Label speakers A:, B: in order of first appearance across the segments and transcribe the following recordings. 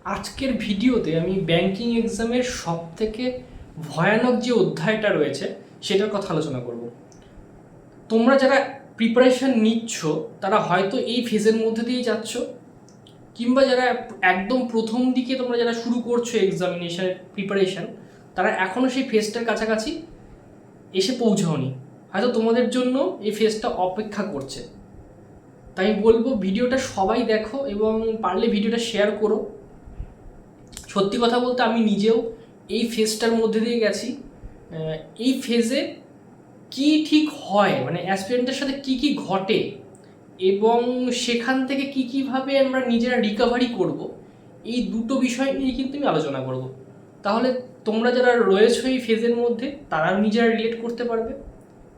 A: আজকের ভিডিওতে আমি ব্যাংকিং এক্সামের সবথেকে ভয়ানক যে অধ্যায়টা রয়েছে সেটার কথা আলোচনা করব। তোমরা যারা প্রিপারেশন নিচ্ছ তারা হয়তো এই ফেজের মধ্যে দিয়ে যাচ্ছ, কিংবা যারা একদম প্রথম দিকে তোমরা যারা শুরু করছো এক্সামিনেশনের প্রিপারেশন, তারা এখনও সেই ফেজটার কাছাকাছি এসে পৌঁছাওনি, হয়তো তোমাদের জন্য এই ফেজটা অপেক্ষা করছে। তাই বলবো ভিডিওটা সবাই দেখো এবং পারলে ভিডিওটা শেয়ার করো। সত্যি কথা বলতে আমি নিজেও এই ফেজটার মধ্যে দিয়ে গেছি। এই ফেজে কি ঠিক হয়, মানে অ্যাসপিরেন্টের সাথে কি কি ঘটে এবং সেখান থেকে কি কিভাবে আমরা নিজেরা রিকভারি করব, এই দুটো বিষয় নিয়ে কিন্তু আমি আলোচনা করব। তাহলে তোমরা যারা রয়েছো এই ফেজের মধ্যে তারা নিজেরা রিলেট করতে পারবে,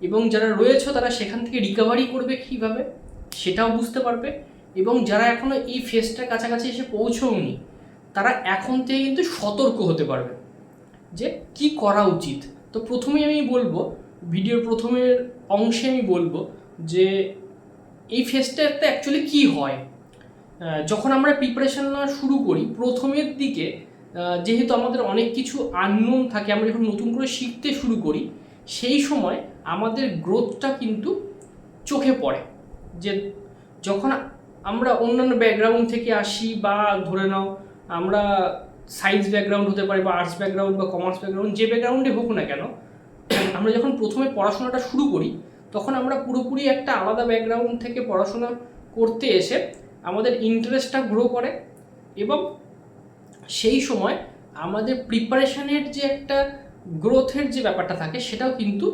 A: এবং যারা রয়েছো তারা সেখান থেকে রিকভারি করবে কীভাবে সেটাও বুঝতে পারবে, এবং যারা এখনও এই ফেজটার কাছাকাছি এসে পৌঁছওনি তারা এখন থেকে কিন্তু সতর্ক হতে পারবে যে কি করা উচিত। তো প্রথমেই আমি বলবো, ভিডিওর প্রথমের অংশে আমি বলবো যে এই ফেজটাতে অ্যাকচুয়ালি কী হয়। যখন আমরা প্রিপারেশন নেওয়া শুরু করি প্রথমের দিকে, যেহেতু আমাদের অনেক কিছু আননোন থাকে, আমরা যখন নতুন করে শিখতে শুরু করি সেই সময় আমাদের গ্রোথটা কিন্তু চোখে পড়ে। যে যখন আমরা অন্যান্য ব্যাকগ্রাউন্ড থেকে আসি, বা ধরে নাও আমরা সায়েন্স ব্যাকগ্রাউন্ড হতে পারে, বা আর্টস ব্যাকগ্রাউন্ড, বা কমার্স ব্যাকগ্রাউন্ড, যে ব্যাকগ্রাউন্ডে হোক না কেন, আমরা যখন প্রথমে পড়াশোনাটা শুরু করি তখন আমরা পুরোপুরি একটা আলাদা ব্যাকগ্রাউন্ড থেকে পড়াশোনা করতে এসে আমাদের ইন্টারেস্টটা গ্রো করে, এবং সেই সময় আমাদের প্রিপারেশনের যে একটা গ্রোথের যে ব্যাপারটা থাকে সেটাও কিন্তু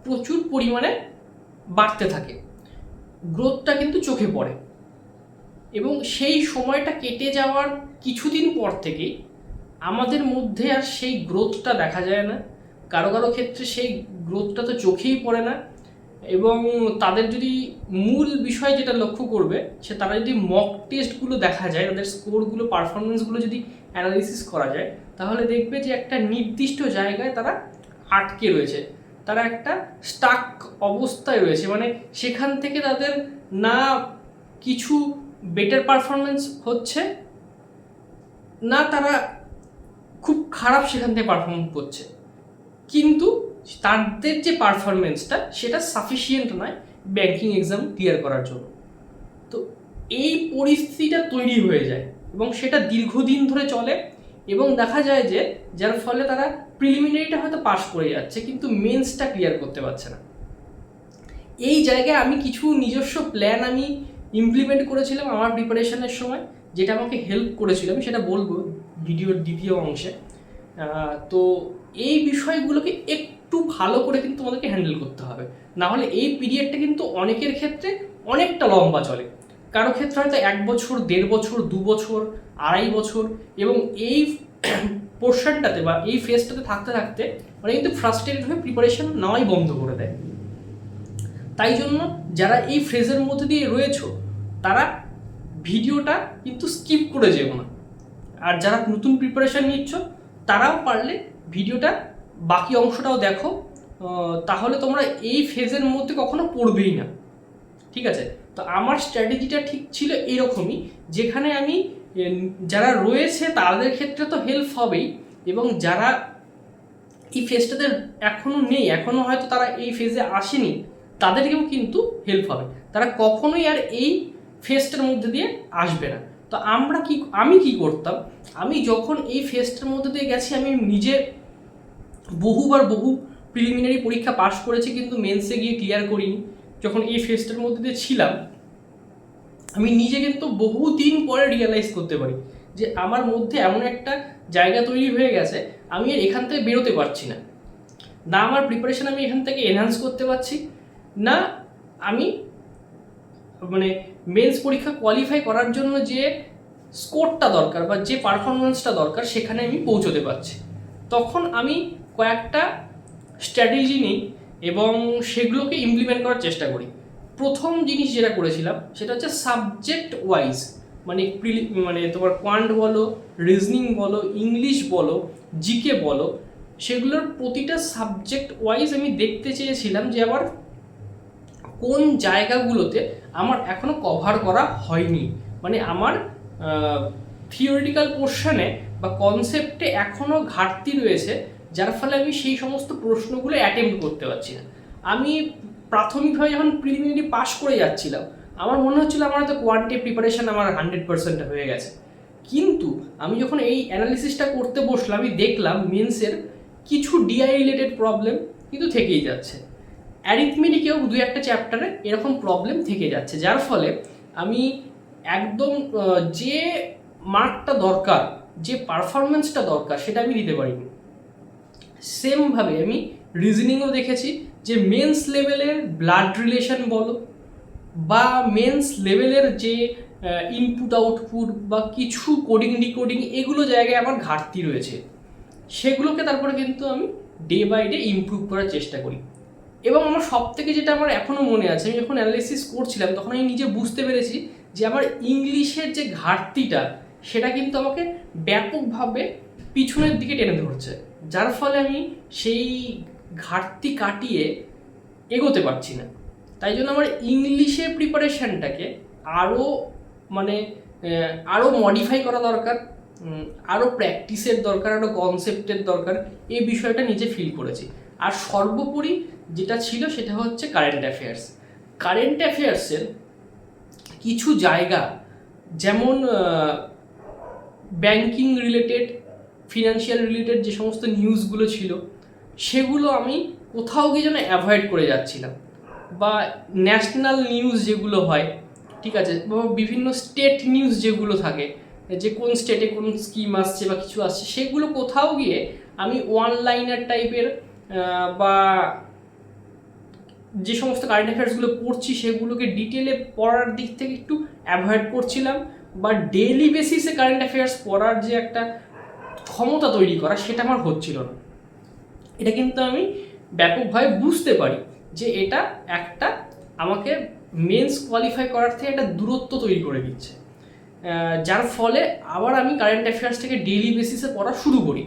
A: প্রচুর পরিমাণে বাড়তে থাকে, গ্রোথটা কিন্তু চোখে পড়ে। এবং সেই সময়টা কেটে যাওয়ার কিছুদিন পর থেকেই আমাদের মধ্যে আর সেই গ্রোথটা দেখা যায় না। কারো কারো ক্ষেত্রে সেই গ্রোথটা তো চোখেই পড়ে না, এবং তাদের যদি মূল বিষয় যেটা লক্ষ্য করবে সে তারা যদি মক টেস্টগুলো দেখা যায়, তাদের স্কোরগুলো, পারফরমেন্সগুলো যদি অ্যানালিসিস করা যায়, তাহলে দেখবে যে একটা নির্দিষ্ট জায়গায় তারা আটকে রয়েছে, তারা একটা স্টাক অবস্থায় রয়েছে, মানে সেখান থেকে তাদের না কিছু বেটার পারফরমেন্স হচ্ছে, না তারা খুব খারাপ সেখান থেকে পারফর্ম করছে, কিন্তু তাদের যে পারফরমেন্সটা সেটা সাফিসিয়েন্ট নয় ব্যাংকিং এক্সাম ক্লিয়ার করার জন্য। তো এই পরিস্থিতিটা তৈরি হয়ে যায় এবং সেটা দীর্ঘদিন ধরে চলে, এবং দেখা যায় যে যার ফলে তারা প্রিলিমিনারিটা হয়তো পাস করে যাচ্ছে কিন্তু মেন্সটা ক্লিয়ার করতে পারছে না। এই জায়গায় আমি কিছু নিজস্ব প্ল্যান আমি ইমপ্লিমেন্ট করেছিলাম আমার প্রিপারেশনের সময়, যেটা আমাকে হেল্প করেছিল, আমি সেটা বলবো ভিডিওর দ্বিতীয় অংশে। তো এই বিষয়গুলোকে একটু ভালো করে কিন্তু তোমাদেরকে হ্যান্ডেল করতে হবে, না হলে এই পিরিয়ডটা কিন্তু অনেকের ক্ষেত্রে অনেকটা লম্বা চলে, কারো ক্ষেত্রে হয়তো 1 বছর, 1.5 বছর, 2 বছর, 2.5 বছর, এবং এই পোর্শনটাতে বা এই ফেজটাতে থাকতে থাকতে মানে কিন্তু ফ্রাস্ট্রেটেড হয়ে প্রিপারেশন নেওয়াই বন্ধ করে দেয়। তাই জন্য যারা এই ফেজের মধ্যে দিয়ে রয়েছো তারা ভিডিওটা কিন্তু স্কিপ করে যেও না, আর যারা নতুন প্রিপারেশন নিচ্ছ তারাও পারলে ভিডিওটা বাকি অংশটাও দেখো, তাহলে তোমরা এই ফেজের মধ্যে কখনো পড়বেই না। ঠিক আছে? তো আমার স্ট্র্যাটেজিটা ঠিক ছিল এরকমই, যেখানে আমি যারা রয়েছে তাদের ক্ষেত্রে তো হেল্প হবেই, এবং যারা এই ফেজটাতে এখনও নেই, এখনও হয়তো তারা এই ফেজে আসেনি, তাদেরকেও কিন্তু হেল্প হবে, তারা কখনোই আর এই ফেজটার মধ্যে দিয়ে আসবে না। তো আমি কি করতাম, আমি যখন এই ফেজটার মধ্যে দিয়ে গেছি, আমি নিজে বহু প্রিলিমিনারি পরীক্ষা পাস করেছি কিন্তু মেন্সে গিয়ে ক্লিয়ার করিনি। যখন এই ফেজটার মধ্যে দিয়ে ছিলাম আমি নিজে কিন্তু বহুদিন পরে রিয়েলাইজ করতে পারি যে আমার মধ্যে এমন একটা জায়গা তৈরি হয়ে গেছে, আমি আর এখান থেকে বেরোতে পারছি না, না আমার প্রিপারেশন আমি এখান থেকে এনহান্স করতে পারছি, না আমি মানে মেন্স পরীক্ষা কোয়ালিফাই করার জন্য যে স্কোরটা দরকার বা যে পারফরমেন্সটা দরকার সেখানে আমি পৌঁছতে পারছি। তখন আমি কয়েকটা স্ট্র্যাটেজি নিই এবং সেগুলোকে ইমপ্লিমেন্ট করার চেষ্টা করি। প্রথম জিনিস যেটা করেছিলাম সেটা হচ্ছে সাবজেক্ট ওয়াইজ, মানে তোমার কোয়ান্ট বলো, রিজনিং বলো, ইংলিশ বলো, জিকে বলো, সেগুলোর প্রতিটা সাবজেক্ট ওয়াইজ আমি দেখতে চেয়েছিলাম যে আবার কোন জায়গাগুলোতে আমার এখনও কভার করা হয়নি, মানে আমার থিওরিটিক্যাল পোর্শনে বা কনসেপ্টে এখনও ঘাটতি রয়েছে, যার ফলে আমি সেই সমস্ত প্রশ্নগুলো অ্যাটেম্প্ট করতে পারছি না। আমি প্রাথমিকভাবে যখন প্রিলিমিনারি পাস করে যাচ্ছিলাম, আমার মনে হচ্ছিল আমার হয়তো কোয়ান্টে প্রিপারেশন আমার 100% হয়ে গেছে, কিন্তু আমি যখন এই অ্যানালিসিসটা করতে বসলাম, আমি দেখলাম মেন্সের কিছু ডিআই রিলেটেড প্রবলেম কিন্তু থেকেই যাচ্ছে। অ্যারিথমেটিকেও দু একটা চ্যাপ্টারে এরকম প্রবলেম থেকে যাচ্ছে, যার ফলে আমি একদম যে মার্কটা দরকার, যে পারফরমেন্সটা দরকার, সেটা আমি দিতে পারিনি। সেমভাবে আমি রিজনিংও দেখেছি যে মেন্স লেভেলের ব্লাড রিলেশন বলো বা মেন্স লেভেলের যে ইনপুট আউটপুট বা কিছু কোডিং ডিকোডিং, এগুলো জায়গায় আমার ঘাটতি রয়েছে। সেগুলোকে তারপরে কিন্তু আমি ডে বাই ডে ইমপ্রুভ করার চেষ্টা করি। এবং আমার সব থেকে যেটা আমার এখনও মনে আছে, আমি যখন অ্যানালিসিস করছিলাম তখন আমি নিজে বুঝতে পেরেছি যে আমার ইংলিশের যে ঘাটতিটা, সেটা কিন্তু আমাকে ব্যাপকভাবে পিছনের দিকে টেনে ধরছে, যার ফলে আমি সেই ঘাটতি কাটিয়ে এগোতে পারছি না। তাই জন্য আমার ইংলিশের প্রিপারেশানটাকে আরও মানে আরও মডিফাই করা দরকার, আরও প্র্যাকটিসের দরকার, আরও কনসেপ্টের দরকার, এই বিষয়টা নিজে ফিল করেছি। আর সর্বোপরি যেটা ছিল সেটা হচ্ছে কারেন্ট অ্যাফেয়ার্স। কারেন্ট অ্যাফেয়ার্সের কিছু জায়গা, যেমন ব্যাংকিং রিলেটেড, ফিনান্সিয়াল রিলেটেড যে সমস্ত নিউজগুলো ছিল, সেগুলো আমি কোথাও গিয়ে যেন অ্যাভয়েড করে যাচ্ছিলাম। বা ন্যাশনাল নিউজ যেগুলো হয়, ঠিক আছে, বা বিভিন্ন স্টেট নিউজ যেগুলো থাকে, যে কোন স্টেটে কোন স্কিম আসছে বা কিছু আসছে, সেগুলো কোথাও গিয়ে আমি ওয়ান লাইনার টাইপের বা যে সমস্ত কারেন্ট অ্যাফেয়ার্সগুলো পড়ছি সেগুলোকে ডিটেলে পড়ার দিক থেকে একটু অ্যাভয়েড করছিলাম। বা ডেইলি বেসিসে কারেন্ট অ্যাফেয়ার্স পড়ার যে একটা ক্ষমতা তৈরি করা, সেটা আমার হচ্ছিল না। এটা কিন্তু আমি ব্যাপকভাবে বুঝতে পারি যে এটা একটা আমাকে মেন্স কোয়ালিফাই করার থেকে একটা দূরত্ব তৈরি করে দিচ্ছে, যার ফলে আবার আমি কারেন্ট অ্যাফেয়ার্সটাকে ডেইলি বেসিসে পড়া শুরু করি,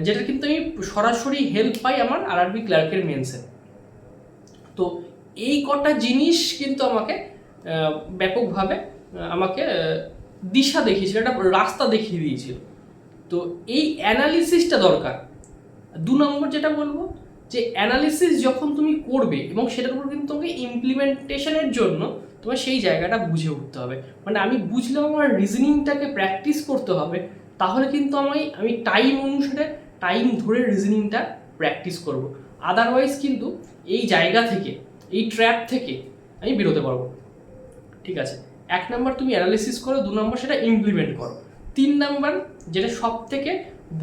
A: যেটা কিন্তু আমি সরাসরি হেল্প পাই আমার আরআরবি ক্লার্কের মেন্সে। তো এই কটা জিনিস কিন্তু আমাকে ব্যাপকভাবে আমাকে দিশা দেখিয়েছিল, একটা রাস্তা দেখিয়ে দিয়েছিল। তো এই অ্যানালিসিসটা দরকার। 2 নম্বর যেটা বলবো, যে অ্যানালিসিস যখন তুমি করবে এবং সেটার উপর কিন্তু তোমাকে ইমপ্লিমেন্টেশনের জন্য তোমার সেই জায়গাটা বুঝে উঠতে হবে। মানে আমি বুঝলাম আমার রিজনিংটাকে প্র্যাকটিস করতে হবে, তাহলে কিন্তু আমি টাইম অনুসারে টাইম ধরে রিজনিংটা প্র্যাকটিস করব। আদারওয়াইজ কিন্তু এই জায়গা থেকে, এই ট্র্যাপ থেকে আমি বেরোতে পারবো। ঠিক আছে, 1 নম্বর তুমি অ্যানালিসিস করো, 2 নম্বর সেটা ইমপ্লিমেন্ট করো, 3 নম্বর যেটা সব থেকে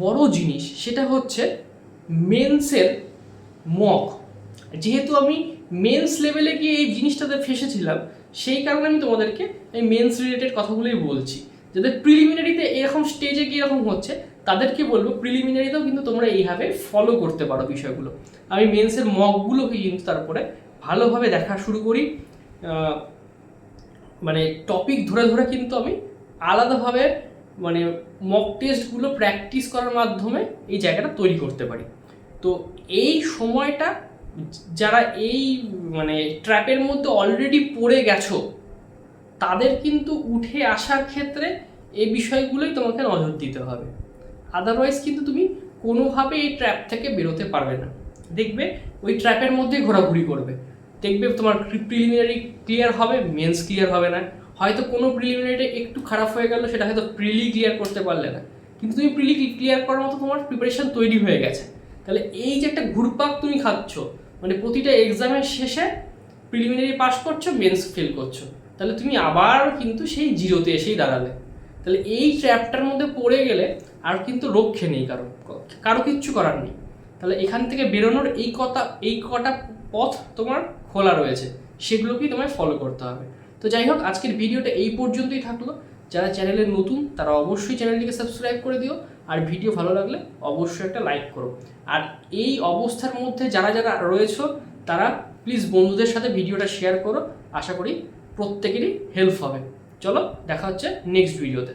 A: বড় জিনিস, সেটা হচ্ছে মেন্সের মক। যেহেতু আমি মেন্স লেভেলে গিয়ে এই জিনিসটাতে ফেসেছিলাম, সেই কারণে আমি তোমাদেরকে এই মেন্স রিলেটেড কথাগুলোই বলছি। যাদের প্রিলিমিনারিতে এরকম স্টেজে গিয়ে এরকম হচ্ছে, তাদেরকে বলবো প্রিলিমিনারিতেও কিন্তু তোমরা এইভাবে ফলো করতে পারো বিষয়গুলো। আমি মেন্সের মকগুলোকে কিন্তু তারপরে ভালোভাবে দেখা শুরু করি, মানে টপিক ধরে ধরে কিন্তু আমি আলাদাভাবে মানে মক টেস্টগুলো প্র্যাকটিস করার মাধ্যমে এই জায়গাটা তৈরি করতে পারি। তো এই সময়টা যারা এই মানে ট্র্যাপের মধ্যে অলরেডি পড়ে গেছো, তাদের কিন্তু উঠে আসার ক্ষেত্রে এই বিষয়গুলোই তোমাকে নজর দিতে হবে। আদারওয়াইজ কিন্তু তুমি কোনোভাবে এই ট্র্যাপ থেকে বেরোতে পারবে না। দেখবে ওই ট্র্যাপের মধ্যেই ঘোরাঘুরি করবে, দেখবে তোমার প্রিলিমিনারি ক্লিয়ার হবে, মেন্স ক্লিয়ার হবে না, হয়তো কোনো প্রিলিমিনারিটা একটু খারাপ হয়ে গেল, সেটা হয়তো প্রিলি ক্লিয়ার করতে পারলে না, কিন্তু তুমি প্রিলি ক্লিয়ার করার মতো তোমার প্রিপারেশন তৈরি হয়ে গেছে। তাহলে এই যে একটা ঘুরপাক তুমি খাচ্ছ, মানে প্রতিটা এক্সামের শেষে প্রিলিমিনারি পাস করছো, মেন্স ফেল করছো, তাহলে তুমি আবার কিন্তু সেই জিরোতে এসেই দাঁড়ালে। তাহলে এই ট্র্যাপটার মধ্যে পড়ে গেলে আর কিন্তু রক্ষে নেই, কারো কিচ্ছু করার নেই। তাহলে এখান থেকে বেরোনোর এই কটা পথ তোমার খোলা রয়েছে, সেগুলোকেই তোমায় ফলো করতে হবে। তো যাই হোক, আজকের ভিডিওটা এই পর্যন্তই থাকলো। যারা চ্যানেলে নতুন তারা অবশ্যই চ্যানেলটিকে সাবস্ক্রাইব করে দিও, আর ভিডিও ভালো লাগলে অবশ্যই একটা লাইক করো। আর এই অবস্থার মধ্যে যারা যারা রয়েছো, তারা প্লিজ বন্ধুদের সাথে ভিডিওটা শেয়ার করো, আশা করি প্রত্যেকেরই হেল্প হবে। চলো, দেখা হচ্ছে নেক্সট ভিডিওতে।